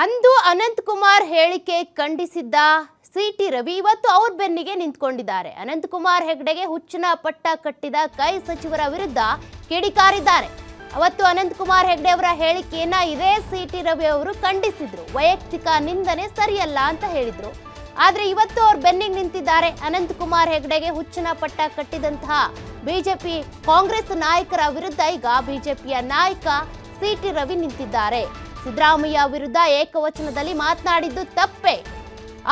ಅಂದು ಅನಂತಕುಮಾರ್ ಹೇಳಿಕೆ ಖಂಡಿಸಿದ್ದ ಸಿಟಿ ರವಿ ಇವತ್ತು ಅವ್ರ ಬೆನ್ನಿಗೆ ನಿಂತ್ಕೊಂಡಿದ್ದಾರೆ. ಅನಂತಕುಮಾರ್ ಹೆಗಡೆಗೆ ಹುಚ್ಚಿನ ಪಟ್ಟ ಕಟ್ಟಿದ ಕೈ ಸಚಿವರ ವಿರುದ್ಧ ಕಿಡಿಕಾರಿದ್ದಾರೆ. ಅವತ್ತು ಅನಂತಕುಮಾರ್ ಹೆಗಡೆ ಅವರ ಹೇಳಿಕೆಯನ್ನ ಇದೇ ಸಿಟಿ ರವಿ ಅವರು ಖಂಡಿಸಿದ್ರು. ವೈಯಕ್ತಿಕ ನಿಂದನೆ ಸರಿಯಲ್ಲ ಅಂತ ಹೇಳಿದ್ರು. ಆದ್ರೆ ಇವತ್ತು ಅವ್ರ ಬೆನ್ನಿಗೆ ನಿಂತಿದ್ದಾರೆ. ಅನಂತಕುಮಾರ್ ಹೆಗಡೆಗೆ ಹುಚ್ಚಿನ ಪಟ್ಟ ಕಟ್ಟಿದಂತಹ ಬಿಜೆಪಿ ಕಾಂಗ್ರೆಸ್ ನಾಯಕರ ವಿರುದ್ಧ ಈಗ ಬಿಜೆಪಿಯ ನಾಯಕ ಸಿಟಿ ರವಿ ನಿಂತಿದ್ದಾರೆ. ಸಿದ್ದರಾಮಯ್ಯ ವಿರುದ್ಧ ಏಕವಚನದಲ್ಲಿ ಮಾತನಾಡಿದ್ದು ತಪ್ಪೇ,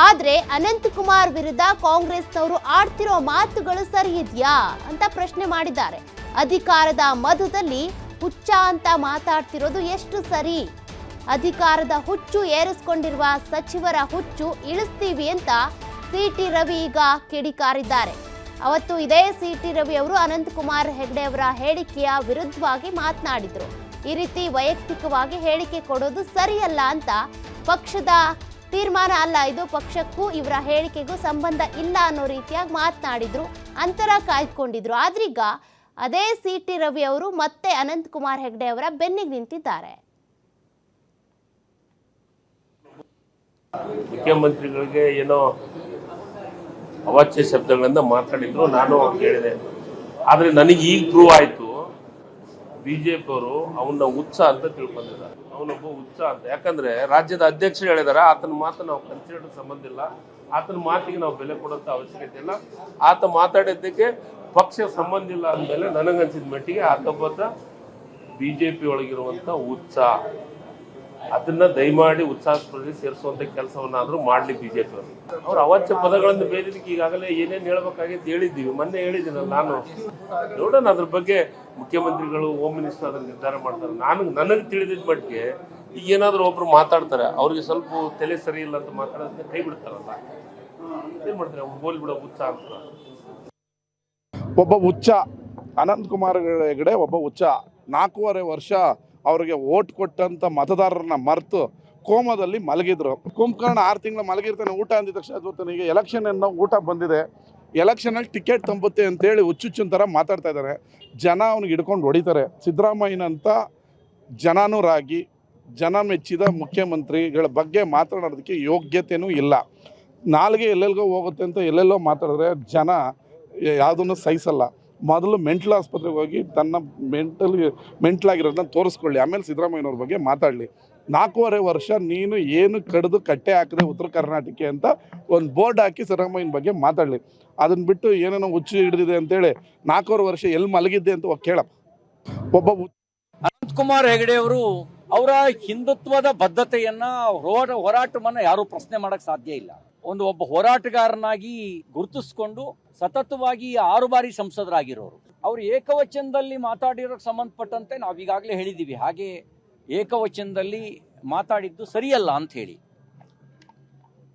ಆದ್ರೆ ಅನಂತಕುಮಾರ್ ವಿರುದ್ಧ ಕಾಂಗ್ರೆಸ್ನವರು ಆಡ್ತಿರೋ ಮಾತುಗಳು ಸರಿ ಇದೆಯಾ ಅಂತ ಪ್ರಶ್ನೆ ಮಾಡಿದ್ದಾರೆ. ಅಧಿಕಾರದ ಮಧುದಲ್ಲಿ ಹುಚ್ಚ ಅಂತ ಮಾತಾಡ್ತಿರೋದು ಎಷ್ಟು ಸರಿ? ಅಧಿಕಾರದ ಹುಚ್ಚು ಏರಿಸಿಕೊಂಡಿರುವ ಸಚಿವರ ಹುಚ್ಚು ಇಳಿಸ್ತೀವಿ ಅಂತ ಸಿಟಿ ರವಿ ಈಗ ಕಿಡಿಕಾರಿದ್ದಾರೆ. ಅವತ್ತು ಇದೇ ಸಿಟಿ ರವಿ ಅವರು ಅನಂತಕುಮಾರ್ ಹೆಗಡೆ ಅವರ ಹೇಳಿಕೆಯ ವಿರುದ್ಧವಾಗಿ ಮಾತನಾಡಿದ್ರು. ಈ ರೀತಿ ವೈಯಕ್ತಿಕವಾಗಿ ಹೇಳಿಕೆ ಕೊಡೋದು ಸರಿಯಲ್ಲ ಅಂತ, ಪಕ್ಷದ ತೀರ್ಮಾನ ಅಲ್ಲ ಇದು, ಪಕ್ಷಕ್ಕೂ ಇವರ ಹೇಳಿಕೆಗೂ ಸಂಬಂಧ ಇಲ್ಲ ಅನ್ನೋ ರೀತಿಯಾಗಿ ಮಾತನಾಡಿದ್ರು, ಅಂತರ ಕಾಯ್ದುಕೊಂಡಿದ್ರು. ಆದ್ರೀಗ ಅದೇ ಸಿಟಿ ರವಿ ಅವರು ಮತ್ತೆ ಅನಂತಕುಮಾರ್ ಹೆಗಡೆ ಅವರ ಬೆನ್ನಿಗೆ ನಿಂತಿದ್ದಾರೆ. ಮುಖ್ಯಮಂತ್ರಿಗಳಿಗೆ ಏನೋ ಅವಾಚ್ಯ ಶಬ್ದಗಳಿಂದ ಮಾತಾಡಿದ್ರು, ನಾನು ಹೇಳಿದೆ. ಆದ್ರೆ ನನಗೆ ಈಗ ಪ್ರೂವ್ ಆಯ್ತು, ಬಿಜೆಪಿ ಅವರು ಅವನ್ನ ಹುಚ್ಚ ಅಂತ ತಿಳ್ಕೊಂಡಿದ್ದಾರೆ. ಅವನೊಬ್ಬ ಹುಚ್ಚ ಅಂತ. ಯಾಕಂದ್ರೆ ರಾಜ್ಯದ ಅಧ್ಯಕ್ಷರು ಹೇಳಿದಾರೆ, ಆತನ ಮಾತು ನಾವು ಕನ್ಸಿಡರ್ ಸಂಬಂಧ ಇಲ್ಲ, ಆತನ ಮಾತಿಗೆ ನಾವು ಬೆಲೆ ಕೊಡೋಂತ ಅವಶ್ಯಕತೆ ಇಲ್ಲ, ಆತ ಮಾತಾಡಿದ್ದಕ್ಕೆ ಪಕ್ಷ ಸಂಬಂಧ ಇಲ್ಲ ಅಂದಮೇಲೆ ನನಗನ್ಸಿದ ಮಟ್ಟಿಗೆ ಆತ ಬಿಜೆಪಿ ಒಳಗಿರುವಂತ ಹುಚ್ಚ. ಅದನ್ನ ದಯಮಾಡಿ ಉತ್ಸಾಹದಲ್ಲಿ ಸೇರಿಸುವಂತ ಕೆಲಸವನ್ನಾದ್ರೂ ಮಾಡ್ಲಿ ಬಿಜೆಪಿ ಅವರು. ಅವ್ರ ಅವಾಚ್ಯ ಪದಗಳನ್ನು ಬೇರೆದಕ್ಕೆ ಈಗಾಗಲೇ ಏನೇನು ಹೇಳ್ಬೇಕಾಗಿತ್ತು ಹೇಳಿದ್ದೀವಿ, ಮೊನ್ನೆ ಹೇಳಿದ್ದೀನಿ ನಾನು. ನೋಡೋಣ ಅದ್ರ ಬಗ್ಗೆ ಮುಖ್ಯಮಂತ್ರಿಗಳು, ಹೋಮ್ ಮಿನಿಸ್ಟರ್ ಅದನ್ನ ನಿರ್ಧಾರ ಮಾಡ್ತಾರೆ. ನನಗೆ ತಿಳಿದಿದ್ದ ಮಟ್ಟಿಗೆ ಈಗ ಏನಾದ್ರು ಒಬ್ರು ಮಾತಾಡ್ತಾರೆ, ಅವ್ರಿಗೆ ಸ್ವಲ್ಪ ತಲೆ ಸರಿ ಇಲ್ಲ ಅಂತ ಮಾತಾಡೋದನ್ನ ಕೈ ಬಿಡ್ತಾರಲ್ಲ, ಏನ್ ಮಾಡ್ತಾರೆ, ಹೋಲಿ ಬಿಡೋ ಹುಚ್ಚ ಅಂತ. ಒಬ್ಬ ಹುಚ್ಚ ಅನಂತಕುಮಾರ್ ಹೆಗಡೆ ಒಬ್ಬ ಹುಚ್ಚ. 4.5 ವರ್ಷ ಅವ್ರಿಗೆ ಓಟ್ ಕೊಟ್ಟಂತ ಮತದಾರರನ್ನ ಮರೆತು ಕೋಮದಲ್ಲಿ ಮಲಗಿದ್ರು. ಕುಂಭಕರ್ಣ 6 ತಿಂಗಳು ಮಲಗಿರ್ತಾನೆ, ಊಟ ಅಂದಿದ ತಕ್ಷಣ ಈಗ ಎಲೆಕ್ಷನ್ ಅನ್ನೋ ಊಟ ಬಂದಿದೆ, ಎಲೆಕ್ಷನಲ್ಲಿ ಟಿಕೆಟ್ ತಂಬುತ್ತೆ ಅಂತೇಳಿ ಹುಚ್ಚುಚ್ಚಿನ ಥರ ಮಾತಾಡ್ತಾ ಇದ್ದಾರೆ. ಜನ ಅವ್ನಿಗೆ ಹಿಡ್ಕೊಂಡು ಹೊಡಿತಾರೆ. ಸಿದ್ದರಾಮಯ್ಯನಂತ ಜನಾನುರಾಗಿ ಜನ ಮೆಚ್ಚಿದ ಮುಖ್ಯಮಂತ್ರಿಗಳ ಬಗ್ಗೆ ಮಾತನಾಡೋದಕ್ಕೆ ಯೋಗ್ಯತೆಯೂ ಇಲ್ಲ. ನಾಲ್ಗೆ ಎಲ್ಲೆಲ್ಗೋ ಹೋಗುತ್ತೆ ಅಂತ ಎಲ್ಲೆಲ್ಲೋ ಮಾತಾಡಿದ್ರೆ ಜನ ಯಾವುದನ್ನು ಸಹಿಸಲ್ಲ. ಮೊದಲು ಮೆಂಟಲ್ ಆಸ್ಪತ್ರೆಗೆ ಹೋಗಿ ತನ್ನ ಮೆಂಟಲಾಗಿರೋದನ್ನ ತೋರಿಸ್ಕೊಳ್ಳಿ, ಆಮೇಲೆ ಸಿದ್ದರಾಮಯ್ಯನವ್ರ ಬಗ್ಗೆ ಮಾತಾಡಲಿ. 4.5 ವರ್ಷ ನೀನು ಏನು ಕಡಿದು ಕಟ್ಟೆ ಹಾಕಿದೆ ಉತ್ತರ ಕರ್ನಾಟಕ ಅಂತ ಒಂದು ಬೋರ್ಡ್ ಹಾಕಿ ಸಿದ್ದರಾಮಯ್ಯನ ಬಗ್ಗೆ ಮಾತಾಡಲಿ. ಅದನ್ನ ಬಿಟ್ಟು ಏನೇನೋ ಹುಚ್ಚು ಹಿಡಿದಿದೆ ಅಂತೇಳಿ 4.5 ವರ್ಷ ಎಲ್ಲಿ ಮಲಗಿದ್ದೆ ಅಂತ ಕೇಳಪ್ಪ. ಒಬ್ಬ ಅನಂತಕುಮಾರ್ ಹೆಗಡೆ ಅವರು ಅವರ ಹಿಂದುತ್ವದ ಬದ್ಧತೆಯನ್ನ ಹೋರಾಟವನ್ನ ಯಾರು ಪ್ರಶ್ನೆ ಮಾಡಕ್ ಸಾಧ್ಯ ಇಲ್ಲ. ಒಬ್ಬ ಹೋರಾಟಗಾರನಾಗಿ ಗುರುತಿಸಿಕೊಂಡು ಸತತವಾಗಿ 6 ಬಾರಿ ಸಂಸದರಾಗಿರೋರು ಅವರು ಏಕವಚನದಲ್ಲಿ ಮಾತಾಡಿರೋಕ್ಕೆ ಸಂಬಂಧಪಟ್ಟಂತೆ ನಾವು ಈಗಾಗಲೇ ಹೇಳಿದ್ದೀವಿ. ಹಾಗೆ ಏಕವಚನದಲ್ಲಿ ಮಾತಾಡಿದ್ದು ಸರಿಯಲ್ಲ ಅಂತ ಹೇಳಿ.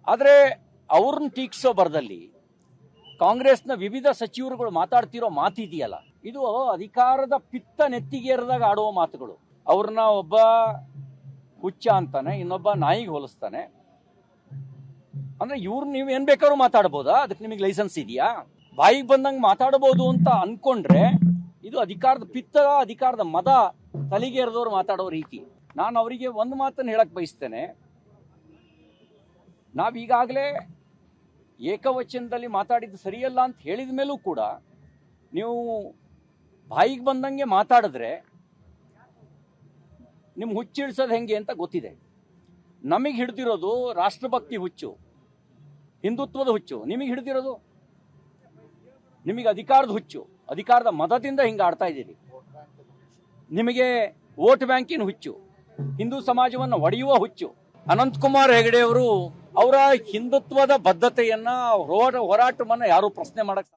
ಆದರೆ ಅವ್ರನ್ನ ಟೀಕಿಸೋ ಬರದಲ್ಲಿ ಕಾಂಗ್ರೆಸ್ನ ವಿವಿಧ ಸಚಿವರುಗಳು ಮಾತಾಡ್ತಿರೋ ಮಾತಿದೆಯಲ್ಲ, ಇದು ಅಧಿಕಾರದ ಪಿತ್ತ ನೆತ್ತಿಗೇರಿದಾಗ ಆಡುವ ಮಾತುಗಳು. ಅವ್ರನ್ನ ಒಬ್ಬ ಹುಚ್ಚ ಅಂತಾನೆ, ಇನ್ನೊಬ್ಬ ನಾಯಿಗೆ ಹೋಲಿಸ್ತಾನೆ. ಅಂದ್ರೆ ಇವ್ರು ನೀವು ಏನ್ ಬೇಕಾದ್ರೂ ಮಾತಾಡ್ಬೋದಾ? ಅದಕ್ಕೆ ನಿಮಗೆ ಲೈಸೆನ್ಸ್ ಇದೆಯಾ? ಬಾಯಿಗೆ ಬಂದಂಗೆ ಮಾತಾಡಬಹುದು ಅಂತ ಅನ್ಕೊಂಡ್ರೆ ಇದು ಅಧಿಕಾರದ ಪಿತ್ತ, ಅಧಿಕಾರದ ಮದ ತಲೆಗೇರಿದವ್ರು ಮಾತಾಡೋ ರೀತಿ. ನಾನು ಅವರಿಗೆ ಒಂದು ಮಾತನ್ನು ಹೇಳಕ್ ಬಯಸ್ತೇನೆ. ನಾವೀಗಾಗಲೇ ಏಕವಚನದಲ್ಲಿ ಮಾತಾಡಿದ್ದು ಸರಿಯಲ್ಲ ಅಂತ ಹೇಳಿದ ಮೇಲೂ ಕೂಡ ನೀವು ಬಾಯಿಗೆ ಬಂದಂಗೆ ಮಾತಾಡಿದ್ರೆ ನಿಮ್ಗೆ ಹುಚ್ಚಿಳಿಸೋದು ಹೆಂಗೆ ಅಂತ ಗೊತ್ತಿದೆ. ನಮಗೆ ಹಿಡಿದಿರೋದು ರಾಷ್ಟ್ರಭಕ್ತಿ ಹುಚ್ಚು, ಹಿಂದುತ್ವದ ಹುಚ್ಚು. ನಿಮಗೆ ಹಿಡಿದಿರೋದು ನಿಮಗೆ ಅಧಿಕಾರದ ಹುಚ್ಚು, ಅಧಿಕಾರದ ಮತದಿಂದ ಹಿಂಗೆ ಆಡ್ತಾ ಇದ್ದೀರಿ. ನಿಮಗೆ ವೋಟ್ ಬ್ಯಾಂಕಿನ ಹುಚ್ಚು, ಹಿಂದೂ ಸಮಾಜವನ್ನು ಒಡೆಯುವ ಹುಚ್ಚು. ಅನಂತಕುಮಾರ್ ಹೆಗಡೆ ಅವರು ಅವರ ಹಿಂದುತ್ವದ ಬದ್ಧತೆಯನ್ನ ಹೋರಾಟವನ್ನ ಯಾರು ಪ್ರಶ್ನೆ ಮಾಡಕ್